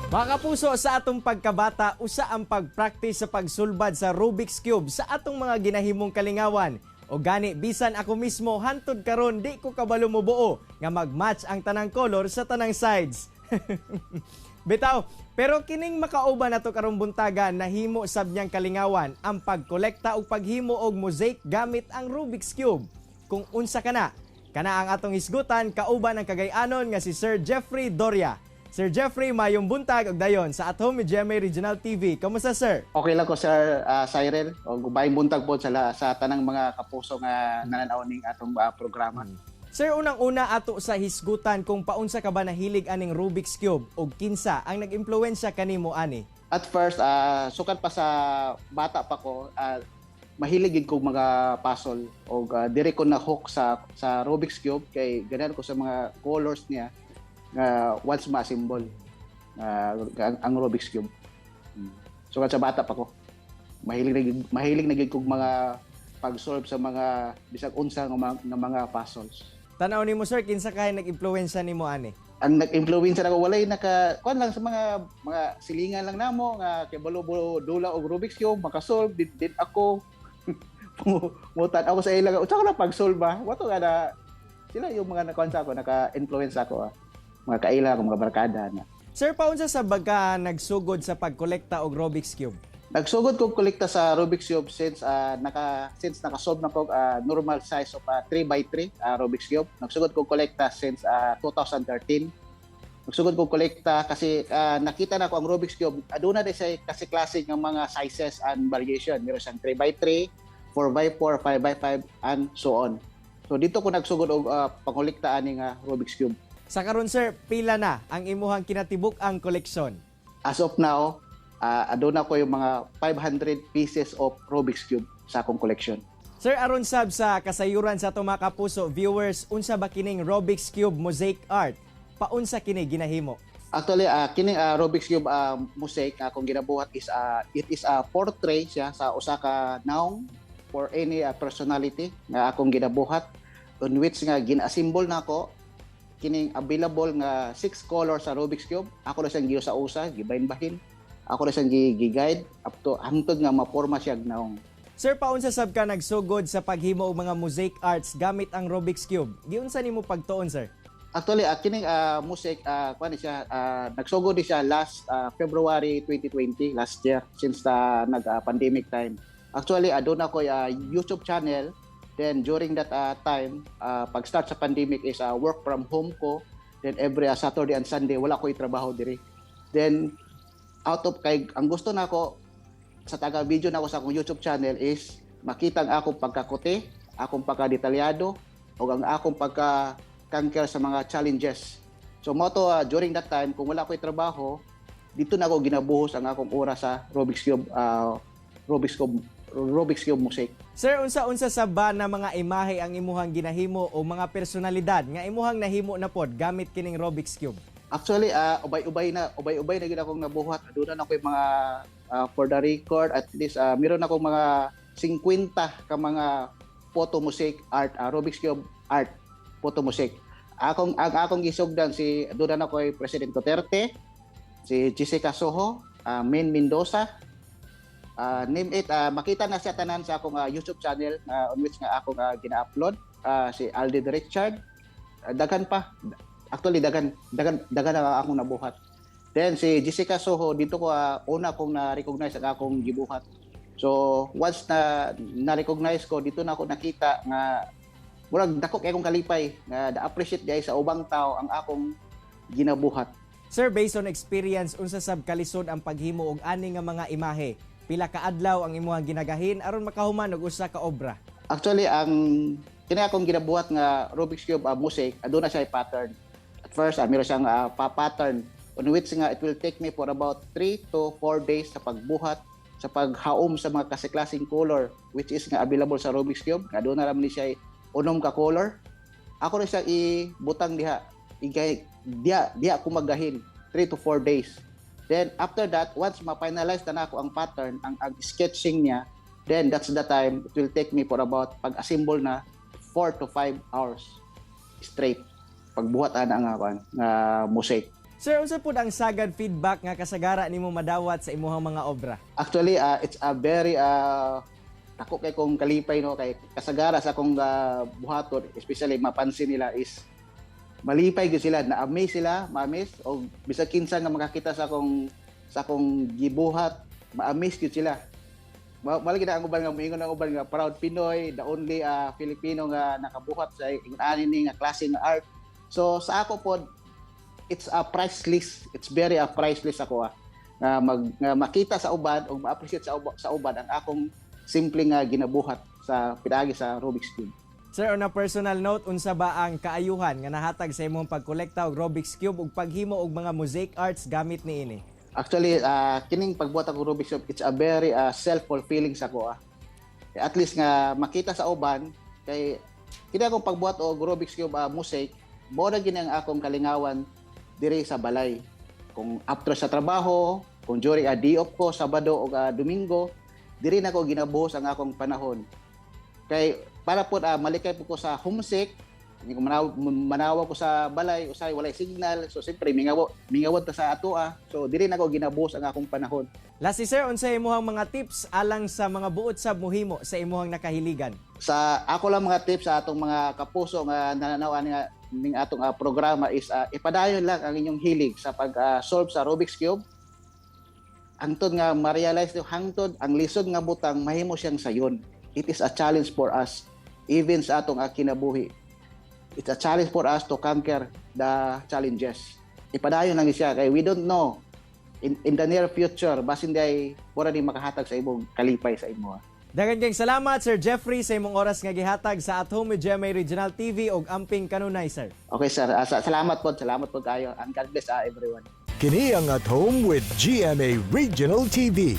Mga kapuso, sa atong pagkabata, usa ang pag-practice sa pagsulbad sa Rubik's Cube sa atong mga ginahimong kalingawan. O gani, bisan ako mismo, hantod karon di ko kabalo mo buo nga mag-match ang tanang color sa tanang sides. Bitaw, pero kining makauban nato karong buntaga nahimo sab niyang kalingawan ang pagkolekta og paghimo og mosaic gamit ang Rubik's Cube. Kung unsa kana ang atong hisgutan kauban ang kagay-anon nga si Sir Jeffrey Doria. Sir Jeffrey, mayong buntag og dayon sa At Home with GMA Regional TV. Kamusta, sir? Okay lang ko, Sir Cyril. O gubayng buntag po sa tanang mga kapuso nga nananaw ning atong programa. Sir, unang-una ato sa hisgutan kung paunsa ka ba nahilig aning Rubik's Cube o kinsa ang nag-impluwensya kanimo ani? At first, sukat pa sa bata pa ko, mahilig gid ko mga puzzle o dire ko na hook sa Rubik's Cube kay ganahan ko sa mga colors niya nga once ma-symbol ang Rubik's Cube. So sa bata pa ko, mahilig na gid kog mga pag-solve sa mga bisag unsa nga mga puzzles. Tanaw nimo, sir, kinsa kay nag-impluwensya nimo ani? Ang nag-influence ako walay kuan lang sa mga silingan lang namo nga kay balo dula og Rubik's Cube makasolve din ako. Mutan ako sa ilang unsa ko na pag-solve ba? Wato nga na sila yung mga nakonsa ko naka-influence ako. Mga kaila ko, mga barkada na. Sir, paunsa sa baga nagsugod sa pagkolekta og Rubik's Cube? Nagsugod ko kolekta sa Rubik's Cube since naka-solve na ko normal size of 3x3 Rubik's Cube. Nagsugod ko kolekta since 2013. Nagsugod ko kolekta kasi nakita na ko ang Rubik's Cube. Aduna din sa kasi classic ng mga sizes and variation. Meron siyang 3x3, 4x4, 5x5 and so on. So dito ko nagsugod og pangkolekta ani nga Rubik's Cube. Sa karon, sir, pila na ang imuhang kinatibuk ang koleksyon? As of now, aduna ko yung mga 500 pieces of Rubik's Cube sa akong collection. Sir, aron sab sa kasayuran sa atong mga kapuso viewers, unsa ba kining Rubik's Cube mosaic art? Paunsa kini ginahimo? Actually, kining Rubik's Cube mosaic akong ginabuhat is it is a portrait siya sa usa ka noun for any personality nga akong ginabuhat on which nga gina-assemble nako kining available nga 6 colors sa Rubik's Cube. Ako na siyang giusa-usa, gibahin-bahin. Ako na siyang gi-guide up to hangtod nga maporma siya naong. Sir, paunsa sab ka nagsugod sa paghimo og mga mosaic arts gamit ang Rubik's Cube? Giunsa nimo pagtuon, sir? Actually, kining mosaic kuan siya nagsugod di siya last February 2020 last year since nag-pandemic time. Actually, aduna ko YouTube channel. Then during that time, pag-start sa pandemic is work from home ko. Then every Saturday and Sunday, wala ko itrabaho diri. Then out of ang gusto na ako sa taga-video na ako sa akong YouTube channel is makita ang akong pagkakote, akong pagka-detalyado, o ang akong pagka-conquer sa mga challenges. So moto during that time, kung wala ko itrabaho, dito na ako ginabuhos ang akong oras sa Rubik's Cube mosaic. Sir, unsa sa ba na mga imahe ang imuhang ginahimo o mga personalidad nga imuhang nahimo na pod gamit kining Rubik's Cube? Actually, ubay-ubay na gid akong nabuhat. Aduna na ko yung mga for the record at least meron akong mga 50 ka mga photo mosaic art, Rubik's Cube art, photo mosaic. Ang akong gisugdan si aduna na ko President Duterte, si Jessica Soho, Min Mendoza, name it, makita na siya tanan sa akong YouTube channel on which nga akong gina-upload, si Alden Richard, daghan pa. Actually, daghan na akong nabuhat. Then si Jessica Soho, dito ko una kong na-recognize ang akong gibuhat. So once na-recognize ko, dito na ako nakita nga murag dako kay akong kalipay nga na-appreciate guys sa ubang tao ang akong ginabuhat. Sir, based on experience, unsa sab kalisod ang paghimo og ani nga mga imahe? Pila ka adlaw ang imuhang ginagahin aron makahuman og usa ka obra? Actually, ang kini akong ginabuhat nga Rubik's Cube mosaic, aduna siya pattern. At first, meron siyang pattern on which nga it will take me for about 3 to 4 days sa pagbuhat, sa paghaom sa mga kasi-klaseng color which is nga available sa Rubik's Cube. Nga doon na naman siya unom ka color. Ako na siya ibutang diha. Diha ko magahin 3 to 4 days. Then after that, once ma-finalize na ako ang pattern, ang sketching niya, then that's the time it will take me for about pag-assemble na 4 to 5 hours straight. Pagbuhat ana nga mosaic. Sir, unsa pud ang sagad feedback nga kasagara nimo madawat sa imong mga obra? Actually, it's a very ako kay kong kalipay no kay kasagara sa akong buhaton, especially mapansin nila is malipay gyud sila, na-amaze sila, ma-amaze o bisag kinsa nga makakita sa akong gibuhat, ma-amaze gyud sila. Malagi na ang uban nga moingon ang uban nga proud Pinoy, the only Filipino nga nakabuhat sa ani ni nga klase nga art. So sa ako pod it's a priceless. It's very priceless ako nga makita sa uban o ma-appreciate sa uban ang akong simple nga ginabuhat sa pinaagi sa Rubik's Cube. Sir, on a personal note, unsa ba ang kaayuhan nga nahatag sa imong pagkolekta og Rubik's Cube ug paghimo og mga mosaic arts gamit niini? Actually, kining pagbuhat ako Rubik's Cube, it's a very self-fulfilling sa ako. At least nga makita sa uban kay kini akong pagbuhat og Rubik's Cube mosaic, mo na gini ang akong kalingawan diri sa balay. Kung after sa trabaho, kung during a day off ko, Sabado o Domingo, diri na ko ginabuhos ang akong panahon. Kay para po malikay po ko sa homesick, hindi ko manawa ko sa balay, usay walay signal. So siyempre mingawod ta sa ato So diri na ko ginabuhos ang akong panahon. Lastly sir, unsa imong mga tips alang sa mga buot sab mohimo sa imong nakahiligan? Sa ako lang mga tips sa atong mga kapuso nga nananaw ning atong programa is ipadayon lang ang inyong hilig sa pag-solve sa Rubik's Cube. Hangtod nga ma-realize nyo hangtod ang lisod nga butang mahimo siyang sayon. It is a challenge for us even sa atong kinabuhi. It's a challenge for us to conquer the challenges. Ipadayon lang siya kay we don't know in the near future basin day pura di makahatag sa imong kalipay sa imo. Daghang salamat Sir Jeffrey sa imong oras nga gihatag sa At Home with GMA Regional TV ug amping kanunay sir. Okay sir, salamat po kayo and God bless everyone. Kini ang At Home with GMA Regional TV.